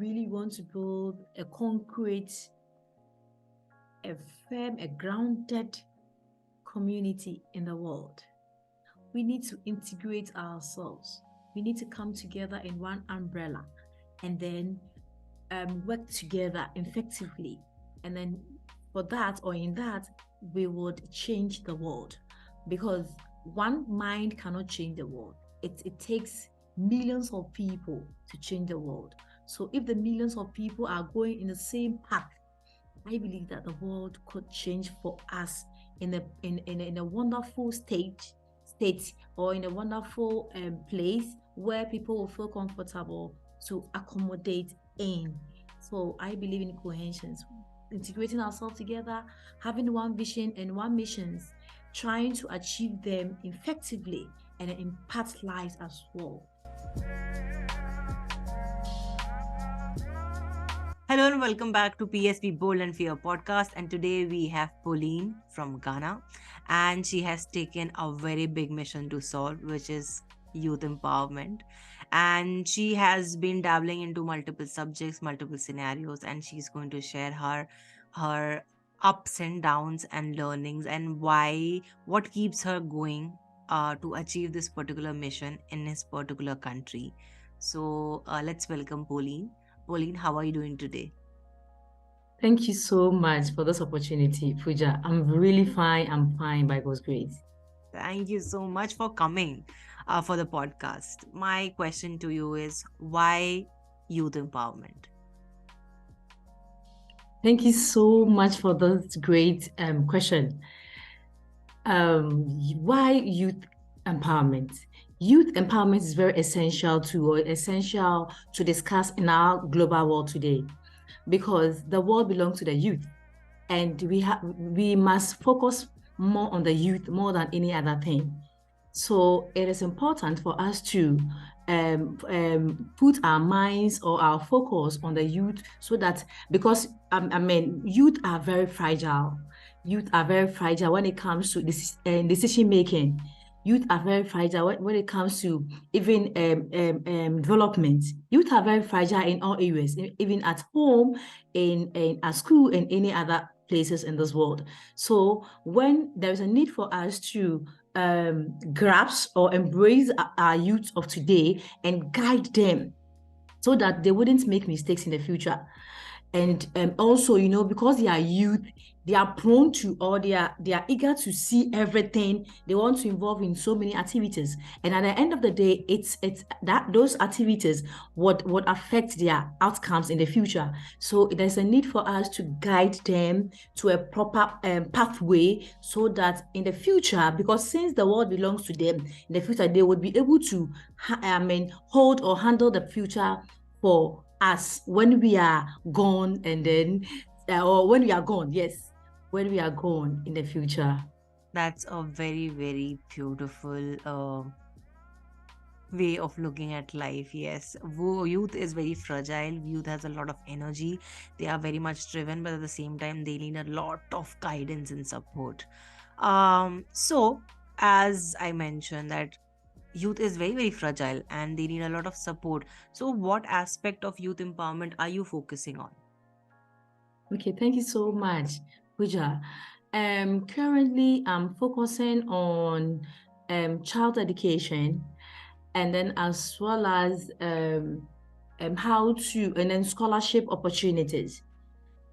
really want to build a concrete, a firm, a grounded community in the world, we need to integrate ourselves. We need to come together in one umbrella and then work together effectively. And then for that, or in that, we would change the world, because one mind cannot change the world. It takes millions of people to change the world. So if the millions of people are going in the same path, I believe that the world could change for us in a wonderful state, or in a wonderful place where people will feel comfortable to accommodate in. So I believe in cohesions, integrating ourselves together, having one vision and one missions, trying to achieve them effectively and impact lives as well. Hello and welcome back to PS.BeBoldAndFierce podcast. And today we have Pauline from Ghana, and she has taken a very big mission to solve, which is youth empowerment. And she has been dabbling into multiple subjects, multiple scenarios, and she's going to share her ups and downs and learnings and what keeps her going to achieve this particular mission in this particular country. So let's welcome Pauline. Pauline, how are you doing today? Thank you so much for this opportunity, Pooja. I'm really fine. I'm fine by God's grace. Thank you so much for coming for the podcast. My question to you is, why youth empowerment? Thank you so much for this great question. Why youth empowerment? Youth empowerment is very essential to discuss in our global world today, because the world belongs to the youth, and we must focus more on the youth more than any other thing. So it is important for us to put our minds or our focus on the youth, so that, because youth are very fragile. Youth are very fragile when it comes to decision making. Youth are very fragile when it comes to even development. Youth are very fragile in all areas, even at home, at school, and any other places in this world. So when there is a need for us to grasp or embrace our youth of today and guide them so that they wouldn't make mistakes in the future. And also, because they are youth, they are prone to, or they are eager to see everything. They want to involve in so many activities, and at the end of the day, it's that those activities would affect their outcomes in the future. So there's a need for us to guide them to a proper pathway, so that in the future, because since the world belongs to them, in the future they would be able to hold or handle the future for us when we are gone, and then or when we are gone, yes, when we are gone in the future. That's a very, very beautiful way of looking at life. Yes, youth is very fragile. Youth has a lot of energy. They are very much driven, but at the same time, they need a lot of guidance and support. So as I mentioned that youth is very, very fragile and they need a lot of support. So what aspect of youth empowerment are you focusing on? Okay, thank you so much, Pooja. Currently I'm focusing on child education, and then as well as how to, and then scholarship opportunities,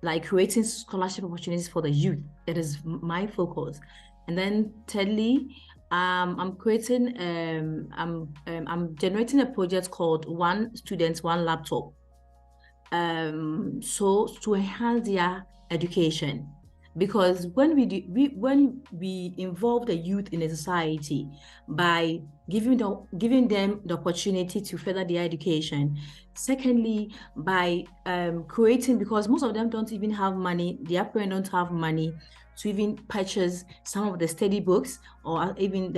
like creating scholarship opportunities for the youth. It is my focus. And then thirdly, I'm creating, I'm generating a project called One Student, One Laptop. So to enhance their education, because when we involve the youth in the society by giving them the opportunity to further their education. Secondly, by creating, because most of them don't even have money, their parents don't have money to even purchase some of the study books or even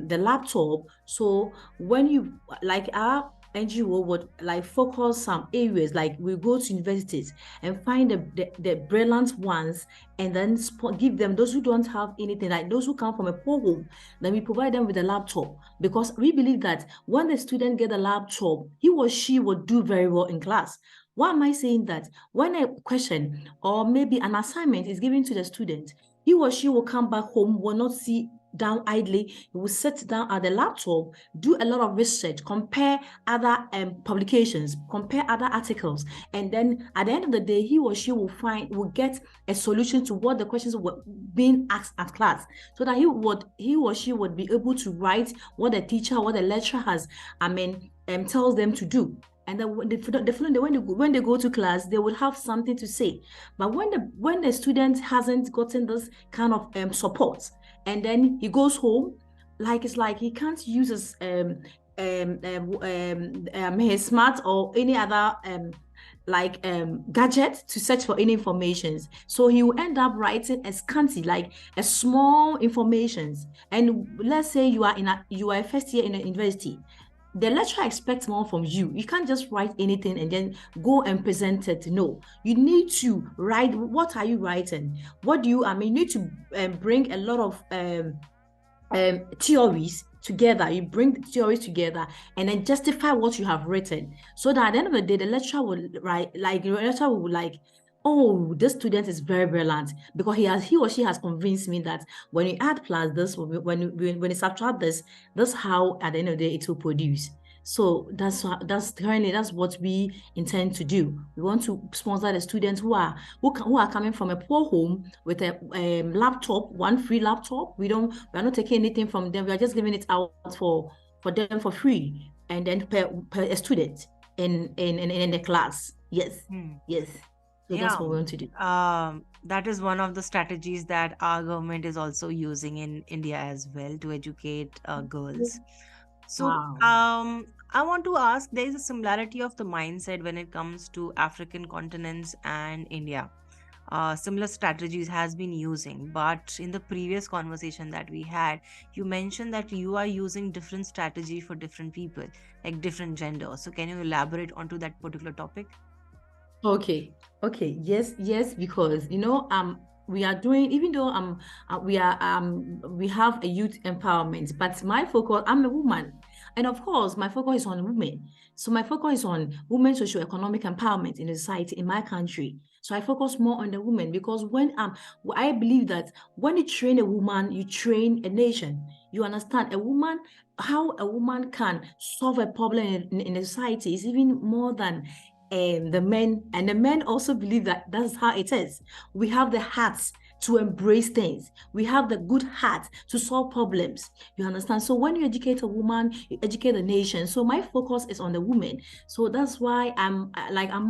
the laptop. So when you, like our NGO would like focus some areas, like we go to universities and find the brilliant ones, and then give them those who don't have anything, like those who come from a poor home. Then we provide them with a laptop, because we believe that when the student get a laptop, he or she will do very well in class. Why am I saying that? When a question or maybe an assignment is given to the student, he or she will come back home, will not sit down idly. He will sit down at the laptop, do a lot of research, compare other publications, compare other articles, and then at the end of the day, he or she will get a solution to what the questions were being asked at class, so that he or she would be able to write what the teacher, what the lecturer has, tells them to do. And then the following day, when they go to class, they will have something to say. But when the student hasn't gotten this kind of support, and then he goes home, it's like he can't use his smart or any other gadget to search for any informations. So he will end up writing a scanty, like a small informations. And let's say you are a first year in a university. The lecturer expects more from you. You can't just write anything and then go and present it. No, you need to write. What are you writing? What do you, you need to bring a lot of theories together. You bring the theories together and then justify what you have written, so that at the end of the day, the lecturer will oh, this student is very brilliant, because he or she has convinced me that when you add plus this, when you subtract this, that's how at the end of the day it will produce. So that's what we intend to do. We want to sponsor the students who are coming from a poor home with a laptop, one free laptop. We are not taking anything from them. We are just giving it out for them for free, and then per student in the class. Yes. Yes. So that's what we want to do. That is one of the strategies that our government is also using in India as well, to educate girls. So, Wow. I want to ask, there is a similarity of the mindset when it comes to African continents and India. Similar strategies has been using, but in the previous conversation that we had, you mentioned that you are using different strategy for different people, like different genders. So can you elaborate onto that particular topic? Okay. Yes, because we are doing, even though we have a youth empowerment, but my focus, I'm a woman, and of course my focus is on women. So my focus is on women's socio-economic empowerment in the society in my country. So I focus more on the women, because I believe that when you train a woman, you train a nation. You understand, how a woman can solve a problem in a society is even more than the men. And the men also believe that that's how it is. We have the hearts to embrace things. We have the good heart to solve problems. You understand? So when you educate a woman, you educate the nation. So my focus is on the women. So that's why I'm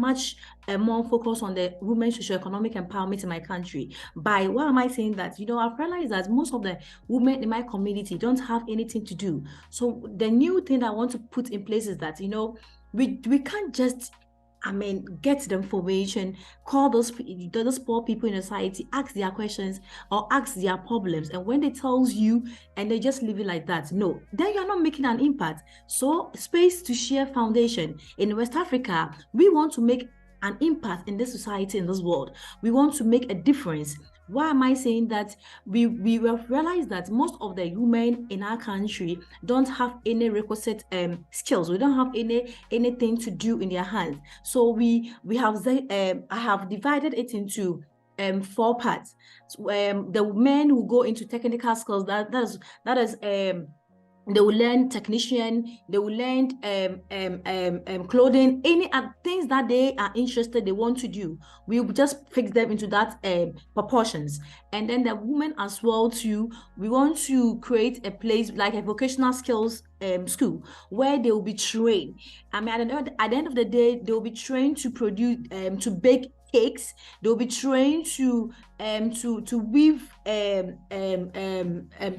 much more focused on the women's socio-economic empowerment in my country. By why am I saying that? I've realized that most of the women in my community don't have anything to do. So the new thing I want to put in place is that, we can't just get the information, call those poor people in society, ask their questions or ask their problems, and when they tells you and they just leave it like that, no, then you're not making an impact. So Space to Share Foundation in West Africa, we want to make an impact in this society, in this world. We want to make a difference. Why am I saying that? We have realized that most of the women in our country don't have any requisite skills. We don't have anything to do in their hands. So we have I have divided it into 4 parts. So, the men who go into technical skills, that is they will learn technician, they will learn clothing, any things that they are interested, they want to do. We will just fix them into that proportions. And then the women as well too, we want to create a place like a vocational skills school where they will be trained. At the end of the day, they will be trained to produce, to bake cakes. They'll be trained to weave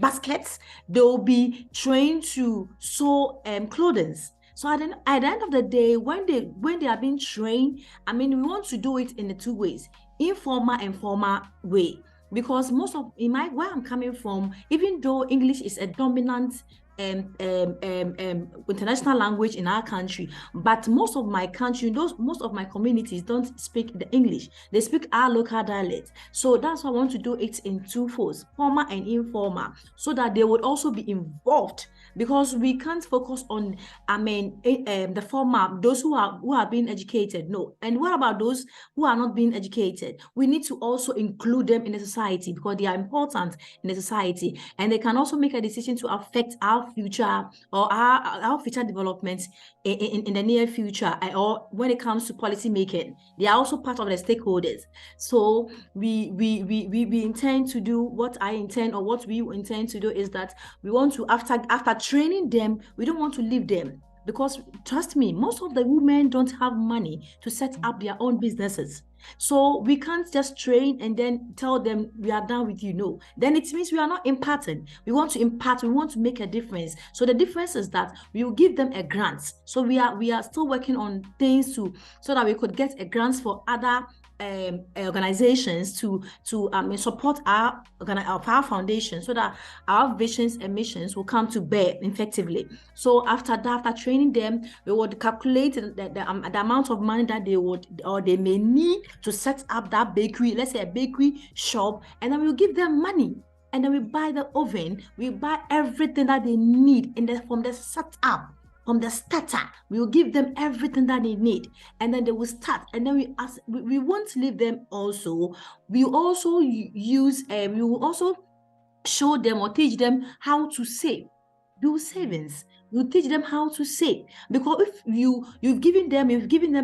baskets. They'll be trained to sew clothing. So at the end of the day, when they are being trained, we want to do it in the 2 ways, informal and formal way. Because most of where I'm coming from, even though English is a dominant international language in our country, but most of my communities don't speak the English. They speak our local dialect. So that's why I want to do it in 2 folds, formal and informal, so that they would also be involved because we can't focus on, the former, those who are being educated. No. And what about those who are not being educated? We need to also include them in the society because they are important in the society, and they can also make a decision to affect our future or our future development in the near future, or when it comes to policy making. They are also part of the stakeholders. So we intend to do what I intend, or what we intend to do is that we want to, after training them, we don't want to leave them, because trust me, most of the women don't have money to set up their own businesses. So we can't just train and then tell them we are done with you. No, then it means we are not imparting. We want to impart, we want to make a difference. So the difference is that we will give them a grant. So we are still working on things so that we could get a grant for other organizations to support our foundation, so that our visions and missions will come to bear effectively. So after training them, we would calculate the amount of money that they would, or they may need to set up that bakery, let's say a bakery shop, and then we'll give them money. And then we buy the oven, we buy everything that they need from the setup. From the starter, we will give them everything that they need, and then they will start. And then we won't leave them. Also, we also we will also show them or teach them how to save, do savings. You teach them how to save, because if you've given them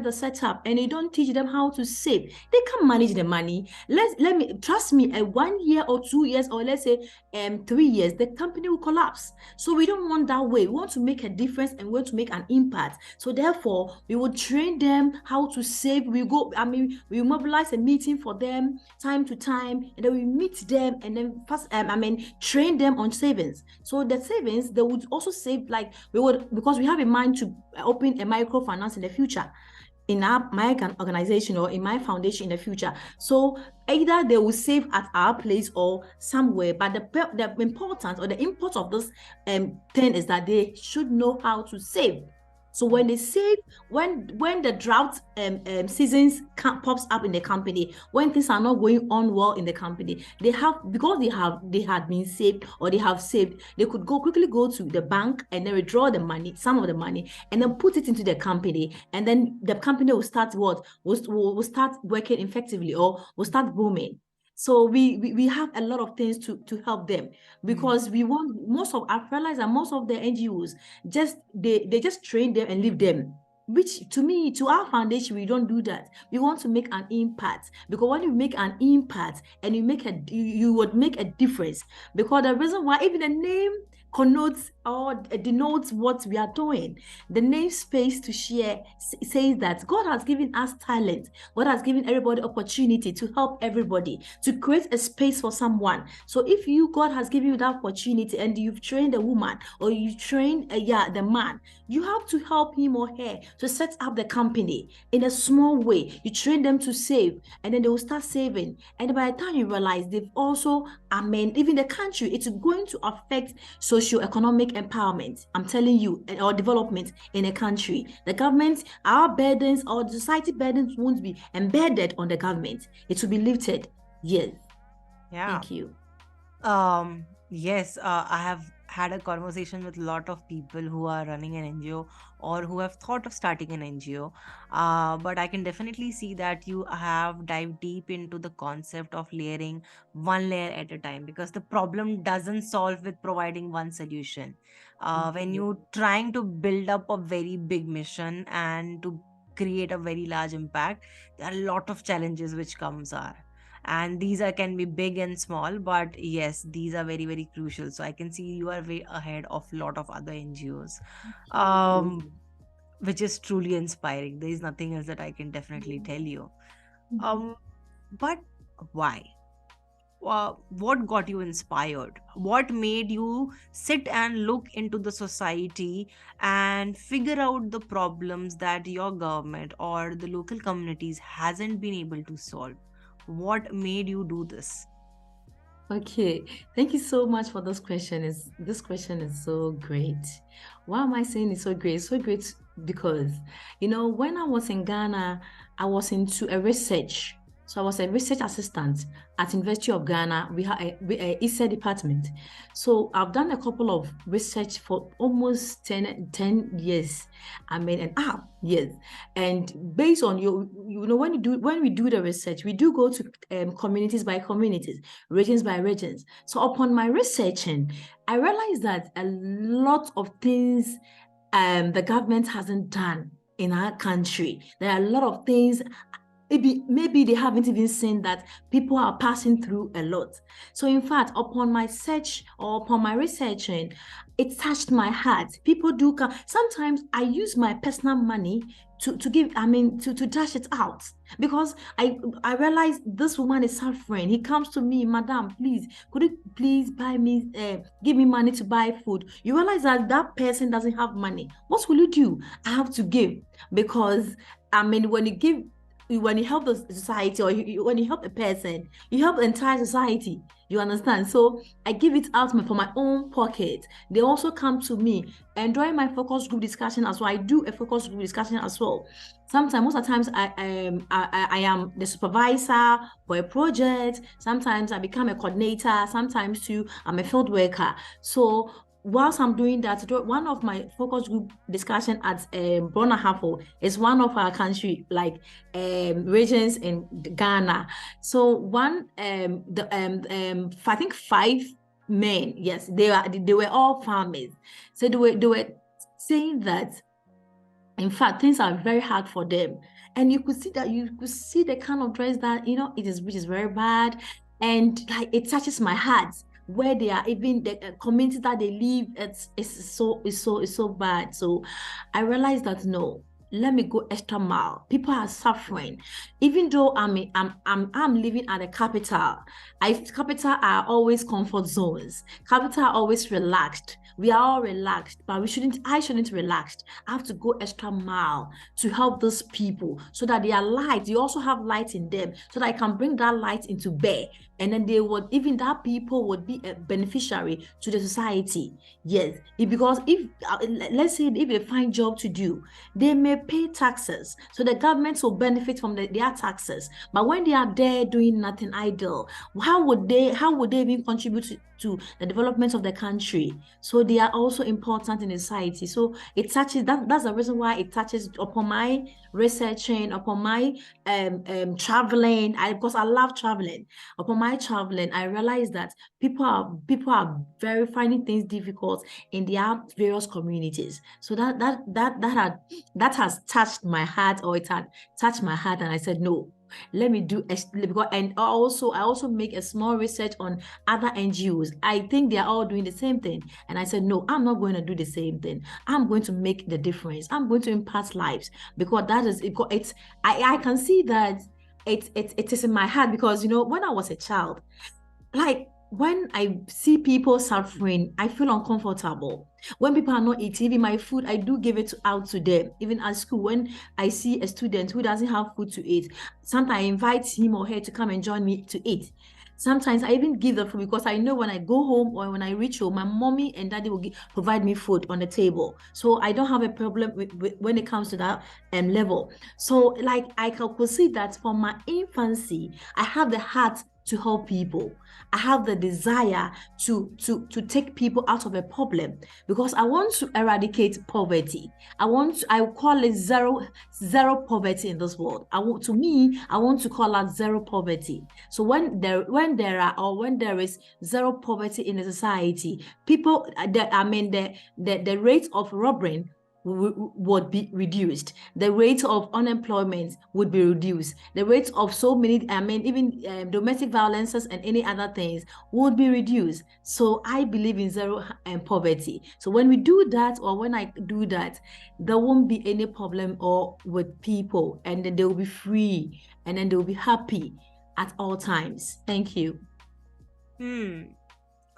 the setup and you don't teach them how to save, they can't manage the money. Let me trust me, a 1 year or 2 years, or let's say 3 years, the company will collapse. So we don't want that way. We want to make a difference and we want to make an impact. So therefore, we will train them how to save. We mobilize a meeting for them time to time, and then we meet them and then first train them on savings. So the savings, they would also save, like because we have in mind to open a microfinance in the future in my organization or in my foundation in the future. So either they will save at our place or somewhere, but the importance or the import of this thing is that they should know how to save. So when they save, when the drought seasons pops up in the company, when things are not going on well in the company, because they had been saved, or they have saved, they could quickly go to the bank and then withdraw the money, some of the money, and then put it into the company, and then the company will start will start working effectively, or will start booming. So we have a lot of things to help them, because we want, I realize that most of the NGOs they just train them and leave them, which to me, to our foundation, we don't do that. We want to make an impact, because when you make an impact and you would make a difference, because the reason why even the name connotes or denotes what we are doing. The name Space to Share says that God has given us talent. God has given everybody opportunity to help everybody, to create a space for someone. So if God has given you that opportunity, and you've trained a woman, or you trained the man, you have to help him or her to set up the company in a small way. You train them to save, and then they will start saving. And by the time you realize, they've also, even the country, it's going to affect socio-economic empowerment, I'm telling you, or development in a country. The government, our burdens, or the society burdens won't be embedded on the government. It will be lifted. Yes. Yeah. Thank you. Yes, I have had a conversation with a lot of people who are running an NGO or who have thought of starting an NGO. But I can definitely see that you have dived deep into the concept of layering one layer at a time, because the problem doesn't solve with providing one solution. When you're trying to build up a very big mission and to create a very large impact, there are a lot of challenges which comes are, and these can be big and small, but yes, these are very very crucial. So I can see you are way ahead of a lot of other NGOs, which is truly inspiring. There is nothing else that I can definitely tell you. But why? What got you inspired? What made you sit and look into the society and figure out the problems that your government or the local communities hasn't been able to solve? What made you do this? Okay, thank you so much for this question. This question is so great. Why am I saying it's so great? It's so great because, when I was in Ghana, I was into a research. So I was a research assistant at University of Ghana. We have a ESA department. So I've done a couple of research for almost 10 years. I mean, an app, yes. And based on when we do the research, we do go to communities by communities, regions by regions. So upon my researching, I realized that a lot of things the government hasn't done in our country. There are a lot of things. Maybe they haven't even seen that people are passing through a lot. So in fact, upon my search or upon my researching, it touched my heart. People do come. Sometimes I use my personal money to give, to dash it out, because I realize this woman is suffering. He comes to me, madam, please, could you please buy me, give me money to buy food? You realize that that person doesn't have money. What will you do? I have to give, because when you help the society, or when you help a person, you help the entire society. You understand? So I give it out from my own pocket. They also come to me, and during my focus group discussion as well, I do a focus group discussion as well. Sometimes, most of the times, I am the supervisor for a project. Sometimes I become a coordinator. Sometimes too, I'm a field worker. So whilst I'm doing that, one of my focus group discussion at Brona Hafo is one of our country, regions in Ghana. So I think 5 men, yes, they were all farmers. So they were saying that, in fact, things are very hard for them. And you could see the kind of dress that, which is very bad. And like, it touches my heart, where they are, even the community that they live, it's so bad. So I realized that, no, let me go extra mile. People are suffering. Even though I'm living at the capital, capital are always comfort zones. Capital are always relaxed. We are all relaxed, but I shouldn't relax. I have to go extra mile to help those people, so that they are light. You also have light in them, so that I can bring that light into bear. And then that people would be a beneficiary to the society. Yes, because let's say if they find job to do, they may pay taxes, so the government will benefit from their taxes. But when they are there doing nothing idle, how would they even contribute to the development of the country? So they are also important in the society. So it touches that's the reason why it touches upon my researching, upon my traveling. Because I love traveling. Upon my traveling, I realized that people are very finding things difficult in their various communities. So that has touched my heart, or it had touched my heart, and I said, no, let me do. And I also make a small research on other NGOs. I think they are all doing the same thing, and I said, no, I'm not going to do the same thing. I'm going to make the difference. I'm going to impact lives, because that is it. I can see that it is in my heart, because when I was a child, like, when I see people suffering, I feel uncomfortable. When people are not eating, even my food, I do give it out to them. Even at school, when I see a student who doesn't have food to eat, sometimes I invite him or her to come and join me to eat. Sometimes I even give the food, because I know when I go home or when I reach home, my mommy and daddy will provide me food on the table. So I don't have a problem when it comes to that level. So, like, I could see that from my infancy, I have the heart to help people. I have the desire to take people out of a problem, because I want to eradicate poverty. I call it zero poverty in this world. I want to call out zero poverty. So when there is zero poverty in the society, people the rate of robbery would be reduced. The rate of unemployment would be reduced. The rate of so many, even domestic violences and any other things would be reduced. So I believe in zero poverty. So when we do that, or when I do that, there won't be any problem with people, and then they will be free, and then they will be happy at all times. Thank you.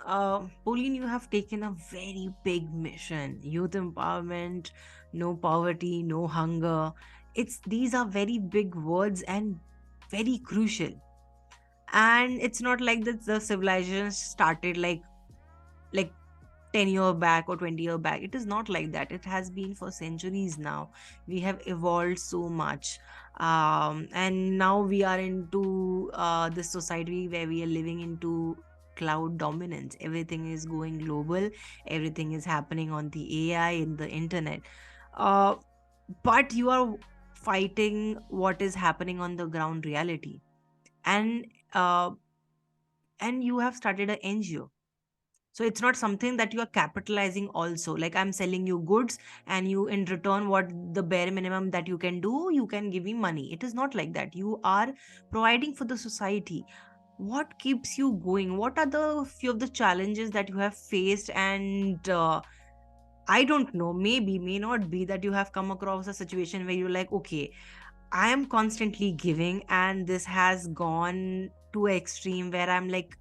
Pauline, you have taken a very big mission. Youth empowerment, no poverty, no hunger. These are very big words and very crucial. And it's not like that the civilization started like 10 years back or 20 years back. It is not like that. It has been for centuries now. We have evolved so much. And now we are into into this society where we are living into cloud dominance. Everything is going global, everything is happening on the AI, in the internet. Uh, but you are fighting what is happening on the ground reality. And you have started an NGO. So it's not something that you are capitalizing also. Like, I'm selling you goods, and you, in return, what the bare minimum that you can do, you can give me money. It is not like that. You are providing for the society. What keeps you going? What are the few of the challenges that you have faced? And I don't know, maybe, may not be that you have come across a situation where you're like, okay, I am constantly giving, and this has gone to an extreme where I'm like,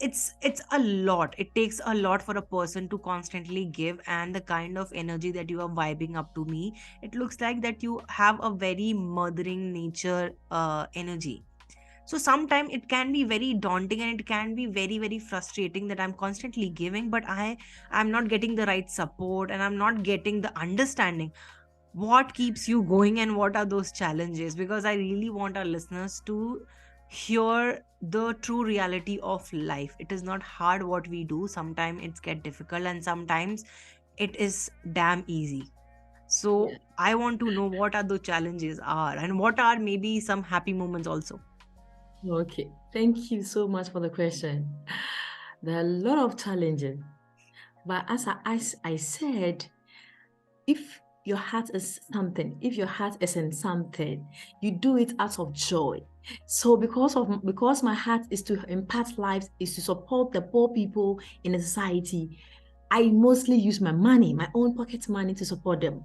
it's a lot. It takes a lot for a person to constantly give, and the kind of energy that you are vibing up to me, it looks like that you have a very mothering nature energy. So sometimes it can be very daunting, and it can be very, very frustrating that I'm constantly giving, but I'm not getting the right support, and I'm not getting the understanding. What keeps you going, and what are those challenges? Because I really want our listeners to hear the true reality of life. It is not hard what we do. Sometimes it's get difficult, and sometimes it is damn easy. Yeah. So I want to know what are the challenges are, and what are maybe some happy moments also. Okay. Thank you so much for the question. There are a lot of challenges, but as I said, if your heart is something, if your heart is in something, you do it out of joy. So because my heart is to impact lives, is to support the poor people in the society, I mostly use my money, my own pocket money, to support them,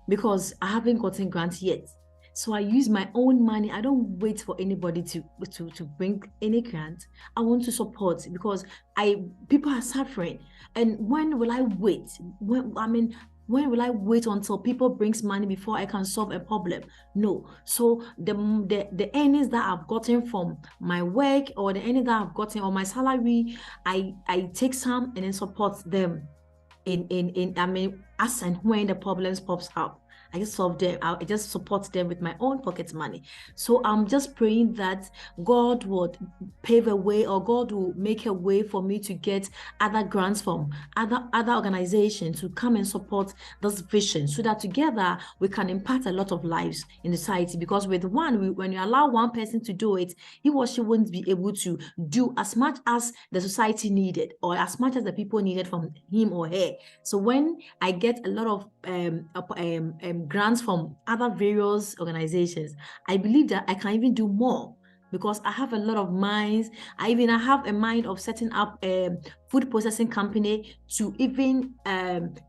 because I haven't gotten grants yet. So I use my own money. I don't wait for anybody to bring any grant. I want to support, because people are suffering. And when will I wait? When will I wait until people brings money before I can solve a problem? No. So the earnings that I've gotten from my work, or the earnings that I've gotten, or my salary, I take some and then support them in as and when the problems pops up. I just solve them. I just support them with my own pocket money. So I'm just praying that God would pave a way, or God will make a way for me to get other grants from other organizations to come and support this vision, so that together we can impact a lot of lives in society. Because with when you allow one person to do it, he or she won't be able to do as much as the society needed, or as much as the people needed from him or her. So when I get a lot of grants from other various organizations, I believe that I can even do more, because I have a lot of minds. I have a mind of setting up a food processing company to even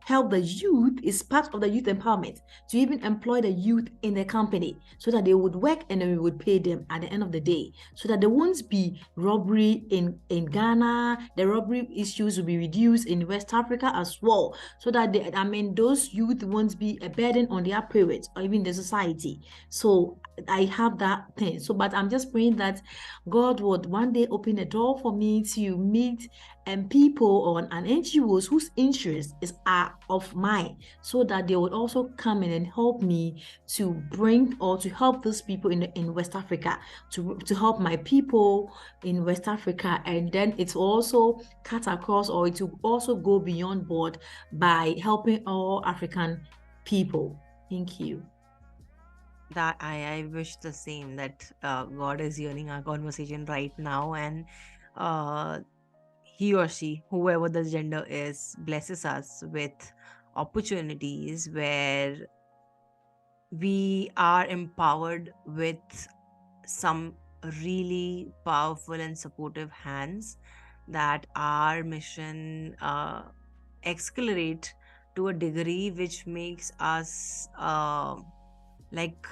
help the youth. Is part of the youth empowerment, to even employ the youth in the company, so that they would work and then we would pay them at the end of the day, so that there won't be robbery in Ghana. The robbery issues will be reduced in West Africa as well, so that those youth won't be a burden on their parents or even the society. So I have that thing. So, but I'm just praying that God would one day open a door for me to meet people on an NGOs whose interests are of mine, so that they would also come in and help me to bring, or to help those people in West Africa, to help my people in West Africa. And then it's also cut across, or it will also go beyond board by helping all African people. Thank you. That I wish the same, that God is hearing our conversation right now, and uh, he or she, whoever the gender is, blesses us with opportunities where we are empowered with some really powerful and supportive hands, that our mission accelerate to a degree which makes us like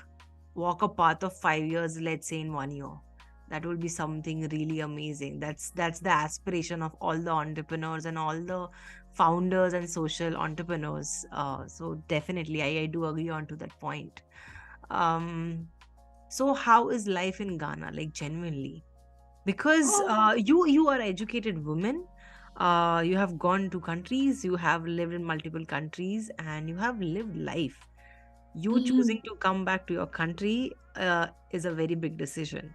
walk a path of 5 years, let's say, in 1 year. That will be something really amazing. That's the aspiration of all the entrepreneurs and all the founders and social entrepreneurs. So definitely, I do agree on to that point. um so how is life in Ghana, like, genuinely? Because Oh, you are educated woman. You have gone to countries, you have lived in multiple countries, and you have lived life. You choosing to come back to your country is a very big decision.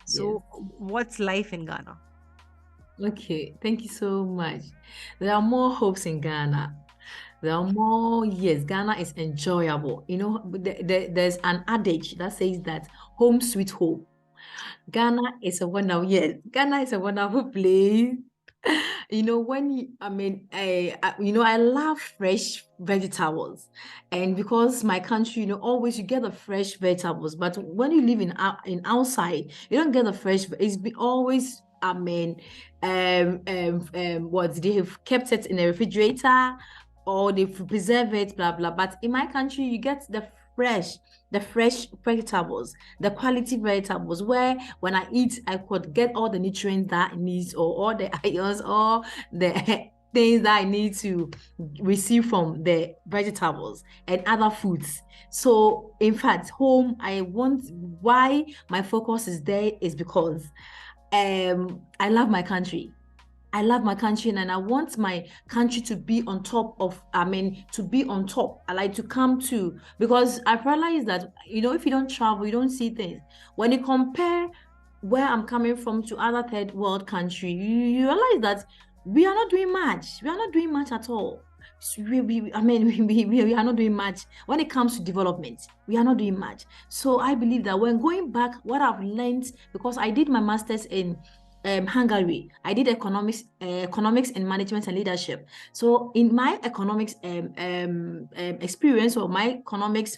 Yes. So, what's life in Ghana? Okay, thank you so much. There are more hopes in Ghana. There are more, yes, Ghana is enjoyable. You know, there's an adage that says that home sweet home. Ghana is a wonderful, yes, Ghana is a wonderful place. You know, when you, I mean, you know, I love fresh vegetables, and because my country, you know, always you get the fresh vegetables, but when you live in outside, you don't get the fresh. It's always, I mean, what they have kept it in a refrigerator or they preserve it, blah blah. But in my country, you get fresh the fresh vegetables, the quality vegetables, where when I eat, I could get all the nutrients that I need, or all the ions, or the things that I need to receive from the vegetables and other foods. So, in fact, home, I want, why my focus is there is because I love my country. I love my country and I want my country to be on top of, I mean, to be on top. I like to come to, because I've realized that, you know, if you don't travel, you don't see things. When you compare where I'm coming from to other third world country, you realize that we are not doing much. We are not doing much at all. So I mean, we are not doing much when it comes to development. We are not doing much. So I believe that when going back, what I've learned, because I did my master's in Hungary. I did economics and management and leadership. So in my economics experience, or my economics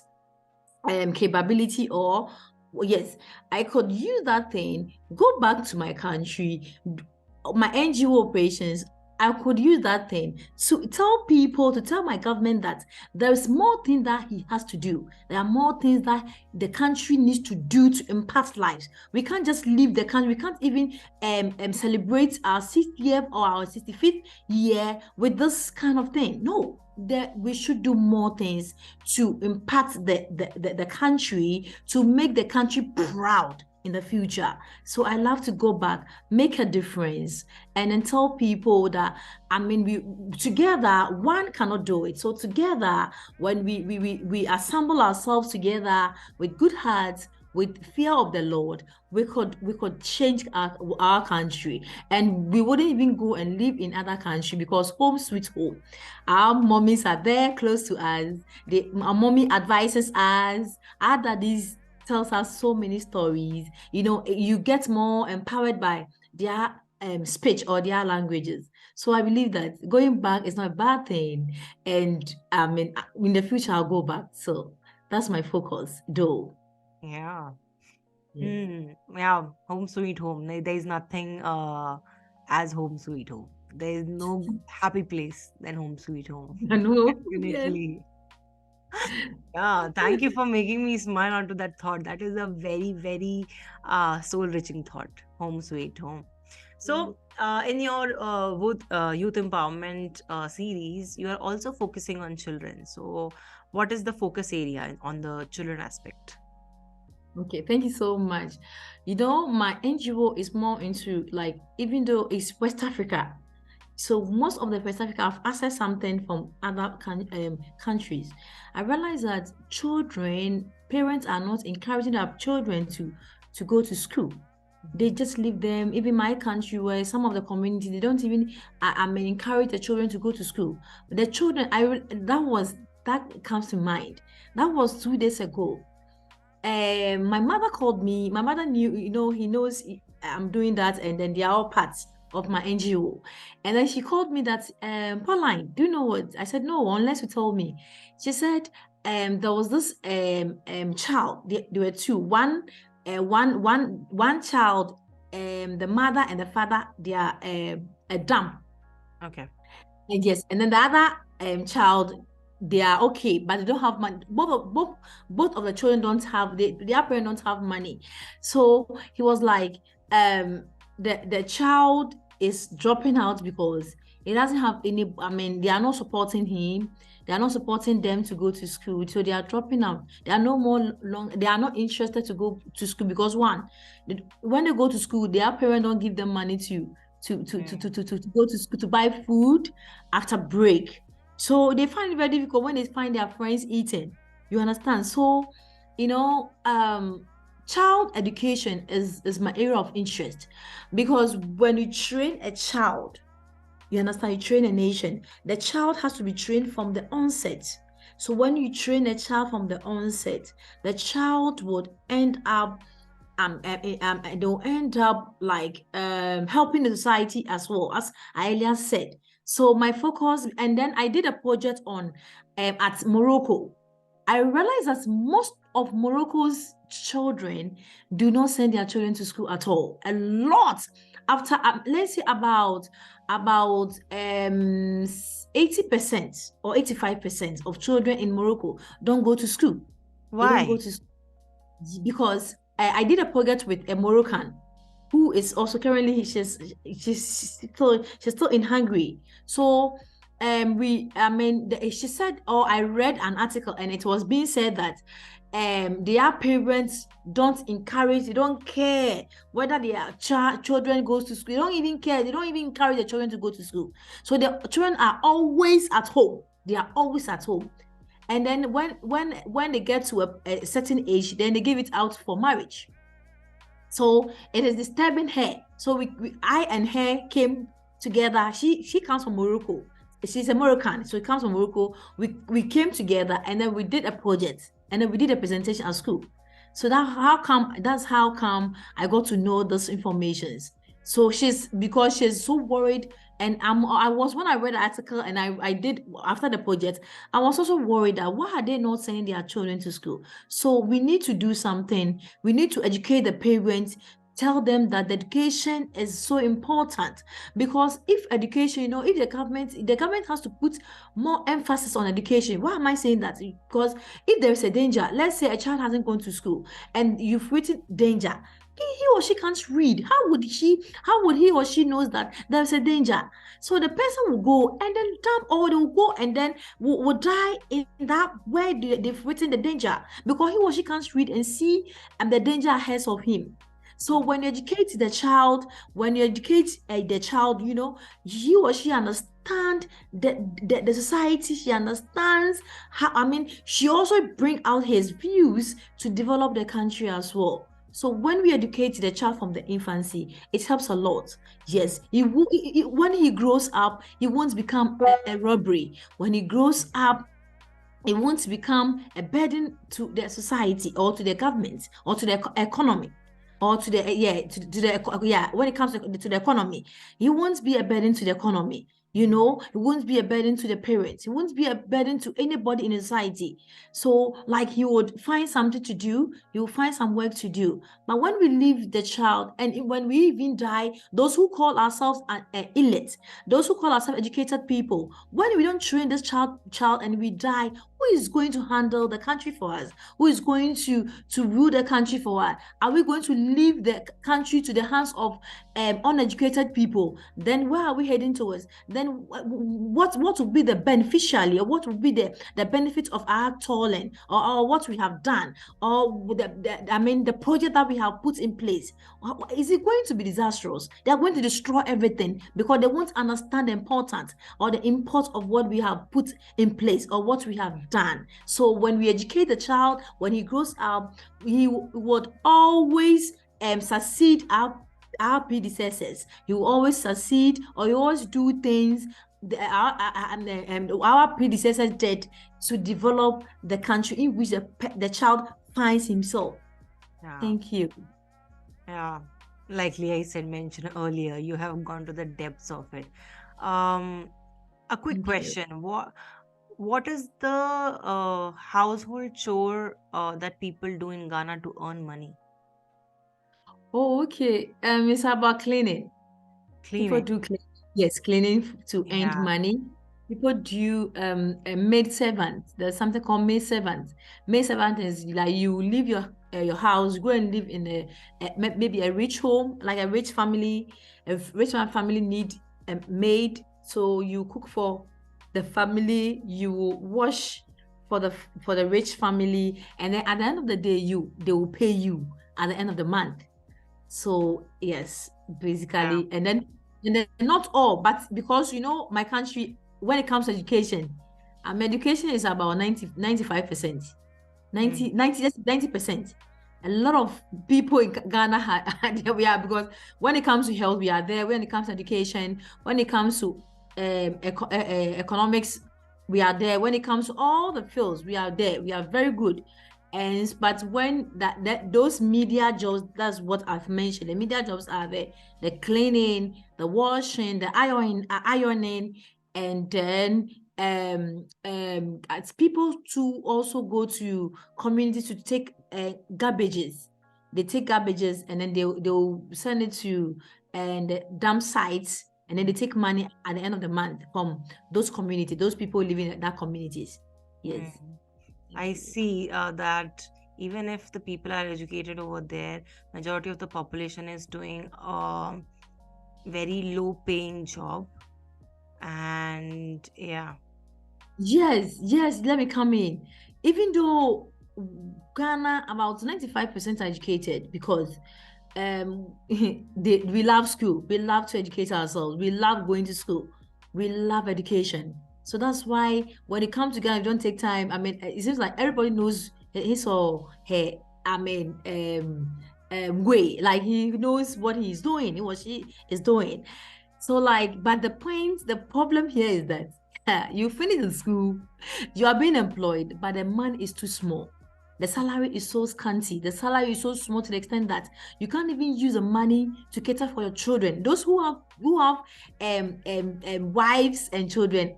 capability, or yes, I could use that thing, go back to my country, my NGO operations. I could use that thing to tell people, to tell my government that there's more things that he has to do. There are more things that the country needs to do to impact lives. We can't just leave the country. We can't even celebrate our 60th or our 65th year with this kind of thing. No, that we should do more things to impact the country, to make the country proud in the future. So I love to go back, make a difference, and then tell people that, I mean, we together, one cannot do it. So together, when we assemble ourselves together with good hearts, with fear of the Lord, we could change our country, and we wouldn't even go and live in other country, because home sweet home. Our mommies are there close to us. Our mommy advises us. Our daddies tells us so many stories. You know, you get more empowered by their speech or their languages. So I believe that going back is not a bad thing. And I mean, in the future, I'll go back. So that's my focus, though. Yeah. Yeah. Yeah, home sweet home. There is nothing as home sweet home. There is no happy place than home sweet home. I know. Yes. Definitely. Yeah, thank you for making me smile onto that thought. That is a very, very soul-reaching thought. Home sweet home. So, in your youth empowerment series, you are also focusing on children. So, what is the focus area on the children aspect? Okay, thank you so much. You know, my NGO is more into, like, even though it's West Africa, so most of the West Africa have accessed something from other countries. I realize that parents are not encouraging their children to go to school. They just leave them. Even my country, where some of the community, they don't even, I mean, encourage the children to go to school. The children, that comes to mind. That was 2 days ago. My mother called me. My mother knew, you know, he knows I'm doing that, and then they are all parts of my NGO. And then she called me that, Pauline, do you know what? I said, no, unless you told me. She said, there was this child. There were two. One child, the mother and the father, they are a dumb. Okay. And yes, and then the other child, they are okay, but they don't have money. Both of the children don't have, their parents don't have money. So he was like, the child is dropping out because he doesn't have any, I mean, they are not supporting him. They are not supporting them to go to school. So they are dropping out. They are no more they are not interested to go to school because, one, when they go to school, their parents don't give them money to go to school, to buy food after break. So they find it very difficult when they find their friends eating. You understand? So, child education is my area of interest, because when you train a child, you understand, you train a nation, the child has to be trained from the onset. So when you train a child from the onset, the child would end up they'll end up like helping the society as well, as I earlier said. So my focus, and then I did a project on at Morocco. I realized that most of Morocco's children do not send their children to school at all. A lot, after let's say about 80% or 85% of children in Morocco don't go to school. They don't go Why? to school because I did a project with a Moroccan who is also currently she's still in Hungary. So she said, or I read an article and it was being said that their parents don't encourage, they don't care whether their children goes to school. They don't even care. They don't even encourage the children to go to school. So the children are always at home. They are always at home. And then when they get to a certain age, then they give it out for marriage. So it is disturbing her. So I and her came together. She comes from Morocco. She's a Moroccan, so she comes from Morocco. We came together and then we did a project and then we did a presentation at school. So that's how come I got to know those informations. So because she's so worried, and I was, when I read the article and I did after the project, I was also worried that why are they not sending their children to school? So we need to do something. We need to educate the parents, tell them that the education is so important, because if education, if the government has to put more emphasis on education. Why am I saying that? Because if there's a danger, let's say a child hasn't gone to school and you've written danger, he or she can't read. How would he or she knows that there's a danger? So the person will go and then or they'll go and then will die in that where they've written the danger, because he or she can't read and see the danger ahead of him. So when you educate the child, he or she understand the society. She understands how, she also bring out his views to develop the country as well. So when we educate the child from the infancy, it helps a lot. Yes, when he grows up, he won't become a robbery. When he grows up, it won't become a burden to the society or to the government or to the economy, or to the when it comes to the economy. He won't be a burden to the economy. It won't be a burden to the parents. It won't be a burden to anybody in the society. So like he would find something to do, he will find some work to do. But when we leave the child, and when we even die, those who call ourselves elite, those who call ourselves educated people, when we don't train this child and we die, who is going to handle the country for us? Who is going to rule the country for us? Are we going to leave the country to the hands of uneducated people? Then where are we heading towards? Then what will be the beneficiary, or what will be the benefit of our toiling, or what we have done, or the project that we have put in place? Is it going to be disastrous? They are going to destroy everything because they won't understand the importance or the import of what we have put in place or what we have done. So when we educate the child, when he grows up, he would always succeed our predecessors. He will always succeed, or he always do things our predecessors did to develop the country in which the child finds himself. Yeah. Thank you. Yeah, like I said, mentioned earlier, you have gone to the depths of it. A quick Thank you. question: what is the household chore that people do in Ghana to earn money? Oh, okay. It's about cleaning. People Cleaning. do clean. Yes, cleaning to earn Yeah. money. People do a maid servant. There's something called maid servant. Maid servant is like you leave your house, go and live in maybe a rich home, like a rich family. A rich family need a maid, so you cook for the family, you wash for the rich family, and then at the end of the day, they will pay you at the end of the month. So yes, Yeah. basically, and then not all, but because my country, when it comes to education, education is about 95%. 90%. A lot of people in Ghana are we are, because when it comes to health, we are there. When it comes to education, when it comes to economics, we are there. When it comes to all the fields, we are there. We are very good. And but when those media jobs, that's what I've mentioned. The media jobs are there: the cleaning, the washing, the ironing, and then as people to also go to communities to take garbages. They take garbages and then they'll send it to and dump sites, and then they take money at the end of the month from those communities, those people living in that communities. Yes. I see that even if the people are educated over there, majority of the population is doing a very low paying job. And yeah. Yes, let me come in. Even though Ghana about 95% are educated, because we love school, we love to educate ourselves, we love going to school, we love education. So that's why when it comes to Ghana, we don't take time. I mean, it seems like everybody knows his or her, I mean, way. Like he knows what he's doing, he or she is doing. So like, but the problem here is that you finish in school, you are being employed, but the money is too small. The salary is so scanty. The salary is so small to the extent that you can't even use the money to cater for your children. Those who have wives and children,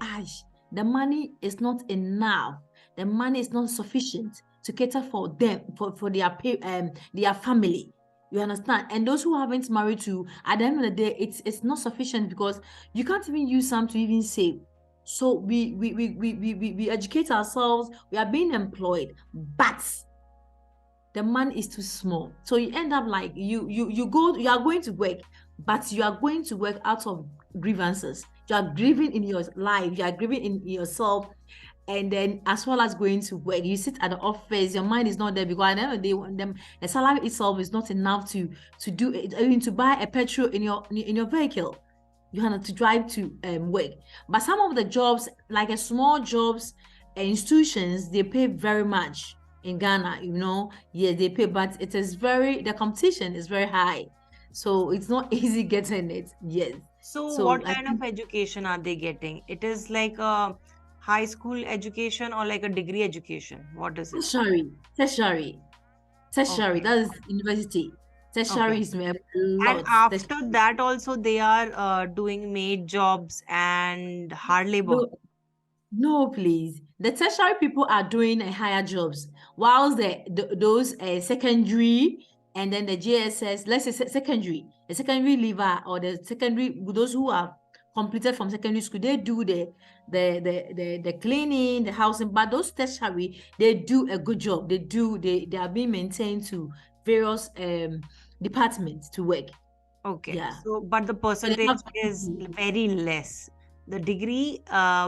the money is not enough. The money is not sufficient to cater for them, for their family. You understand? And those who haven't married to, at the end of the day, it's not sufficient, because you can't even use some to even save. So we educate ourselves, we are being employed, but the money is too small. So you end up like you are going to work, but you are going to work out of grievances. You are grieving in your life, you are grieving in yourself, and then as well as going to work, you sit at the office, your mind is not there, because at the end of the day, the salary itself is not enough to do it, I mean, to buy a petrol in your vehicle. You have to drive to work. But some of the jobs, like a small jobs, institutions, they pay very much in Ghana. Yes, they pay, but the competition is very high, so it's not easy getting it. Yes. So So what I kind think of education are they getting? It is like a high school education or like a degree education? What is it? tertiary. Okay. That is university. Tertiary Okay. is a And lot. after that also they are doing maid jobs and hard labor. No, no, please. The tertiary people are doing higher jobs, whilst those secondary and then the JSS, let's say secondary, the secondary leaver or the secondary, those who have completed from secondary school, they do the cleaning, the housing. But those tertiary, they do a good job. They are being maintained to various departments to work. Okay. Yeah. So but the So they percentage have is very less. The degree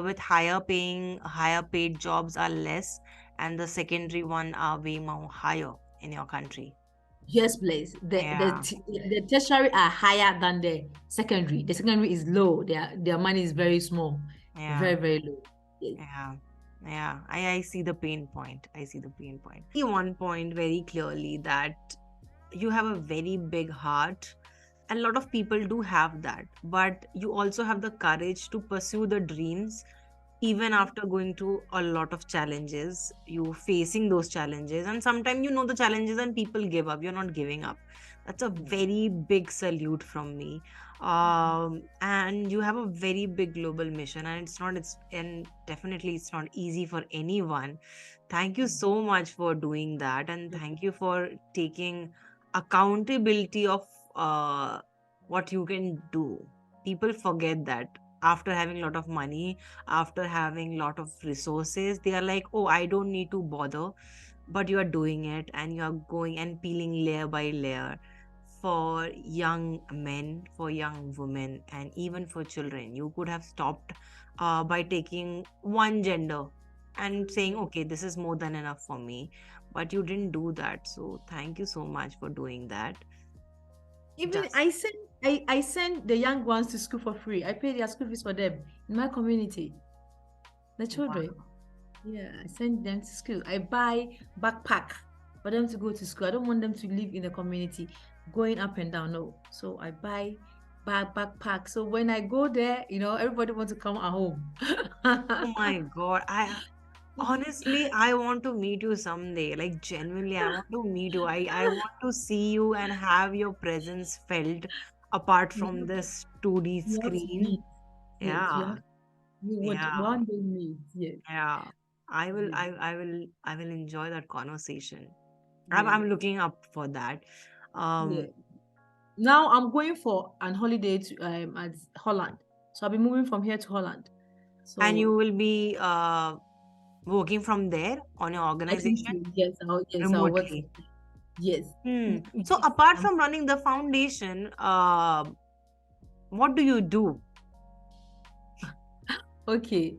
with higher paid jobs are less, and the secondary one are way more higher in your country. yes, please. Yeah. The tertiary are higher than the secondary. The secondary is low. Their money is very small, Yeah. very very low. Yes. Yeah. Yeah. I see the pain point. I see the pain point. See one point very clearly that you have a very big heart. And a lot of people do have that, but you also have the courage to pursue the dreams even after going through a lot of challenges, you facing those challenges, and sometimes you know the challenges and people give up. You're not giving up. That's a very big salute from me. And you have a very big global mission, and and definitely it's not easy for anyone. Thank you so much for doing that, and thank you for taking accountability of what you can do. People forget that after having a lot of money, after having lot of resources, they are like, oh, I don't need to bother. But you are doing it, and you are going and peeling layer by layer for young men, for young women, and even for children. You could have stopped by taking one gender and saying, okay, this is more than enough for me, but you didn't do that. So thank you so much for doing that. Even Just I send the young ones to school for free. I pay their school fees for them in my community. The wow. children. Yeah, I send them to school. I buy backpack for them to go to school. I don't want them to live in the community going up and down. No. So I buy backpack. So when I go there, everybody wants to come at home. Oh my God. I honestly, I want to meet you someday. Like genuinely, I want to meet you. I want to see you and have your presence felt apart We from have, this 2D we have to screen. meet. Yes, Yeah. we would Yeah. one day meet. Yes. Yeah. I will Yes. I I will I will enjoy that conversation. I'm Yes. looking up for that. Yeah. Um Now I'm going for an holiday to at Holland. So I'll be moving from here to Holland. and you So will be working from there on your I think organization so. Yes, I'll work from remotely. yes. So Yes. apart from running the foundation, what do you do? Okay.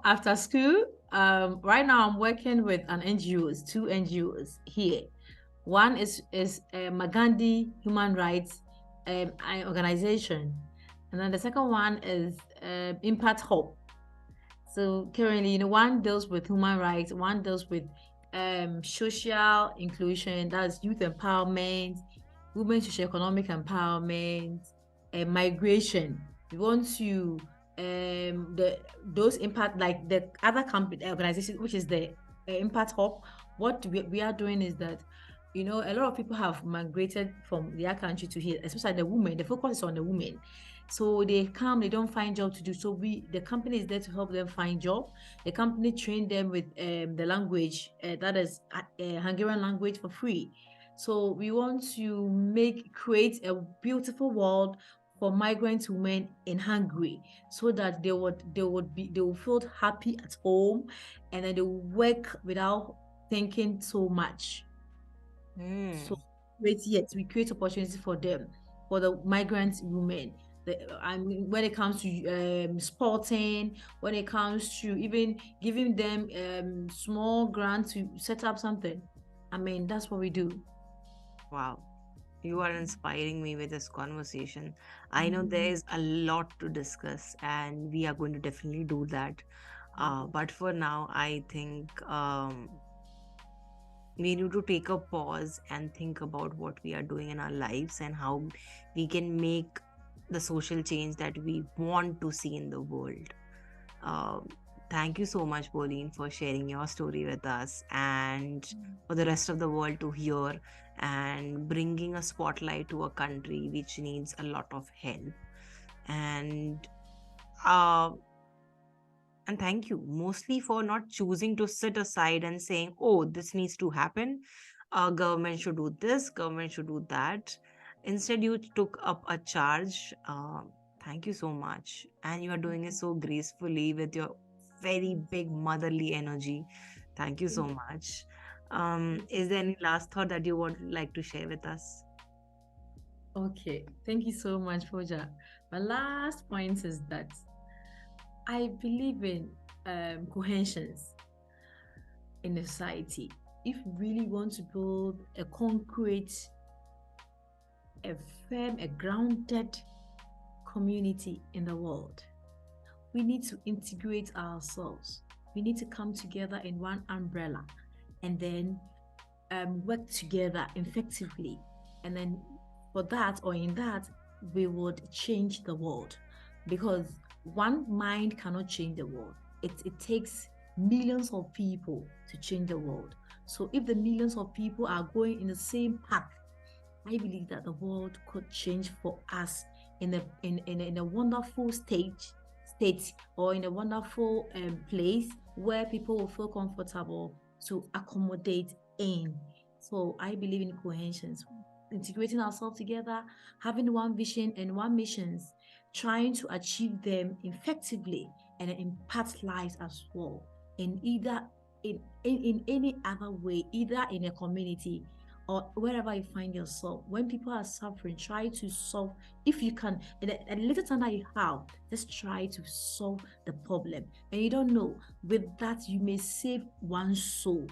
After school, right now I'm working with an NGOs, two NGOs here. One is Magandhi Human Rights organization, and then the second one is Impact Hub. So currently, one deals with human rights, one deals with social inclusion, that's youth empowerment, women social economic empowerment, migration. We want to those impact like the other company organization, which is the Impact Hub. What we are doing is that a lot of people have migrated from their country to here, especially the women. The focus is on the women. So they come, they don't find job to do. So the company is there to help them find job. The company train them with the language, that is Hungarian language for free. So we want to create a beautiful world for migrant women in Hungary, so that they will feel happy at home, and then they will work without thinking so much. So Hmm. we create opportunity for them, for the migrant women. I mean, when it comes to sporting, when it comes to even giving them small grant to set up something. I mean, that's what we do. Wow. You are inspiring me with this conversation. I know there Mhm. is a lot to discuss, and we are going to definitely do that. But for now, I think we need to take a pause and think about what we are doing in our lives and how we can make the social change that we want to see in the world. Um, Thank you so much, Pauline, for sharing your story with us and for the rest of the world to hear and bringing a spotlight to a country which needs a lot of help. And uh, and thank you mostly for not choosing to sit aside and saying, oh, this needs to happen. Government should do this, government should do that. Instead, you took up a charge. Thank you so much. And you are doing it so gracefully with your very big motherly energy. Thank you so much. Is there any last thought that you would like to share with us? Okay, thank you so much, Foja. My last point is that I believe in cohesions in a society. If we really want to build a concrete, a firm, a grounded community in the world, we need to integrate ourselves. We need to come together in one umbrella, and then work together effectively. And then for that, or in that, we would change the world, because one mind cannot change the world. It takes millions of people to change the world. So if the millions of people are going in the same path, I believe that the world could change for us in a wonderful state, or in a wonderful place where people will feel comfortable to accommodate in. So I believe in cohesions, integrating ourselves together, having one vision and one missions, trying to achieve them effectively, and impact lives as well. In either in any other way, either in a community or wherever you find yourself, when people are suffering, try to solve. If you can, in a little time that you have, just try to solve the problem. And you don't know, with that you may save one soul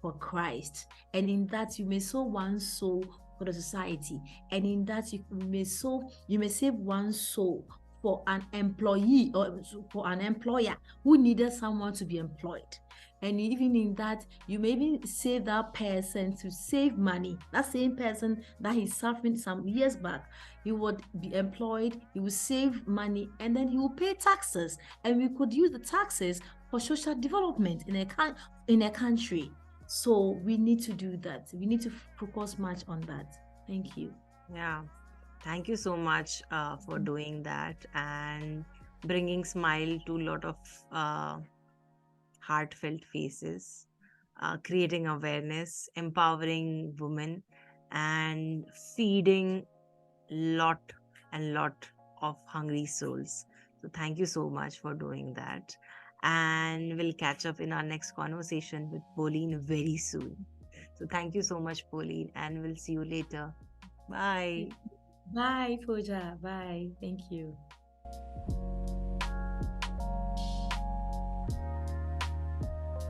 for Christ, and in that you may save one soul for the society, and in that you may save one soul for an employee or for an employer who needed someone to be employed. And even in that, you maybe save that person to save money. That same person that he's suffering some years back, he would be employed, he will save money, and then he will pay taxes. And we could use the taxes for social development in a country. So we need to do that. We need to focus much on that. Thank you. Yeah. Thank you so much for doing that and bringing smile to a lot of heartfelt faces, creating awareness, empowering women, and feeding lot and lot of hungry souls. So thank you so much for doing that. And we'll catch up in our next conversation with Pauline very soon. So thank you so much, Pauline, and we'll see you later. Bye. Bye, Pooja. Bye. Thank you.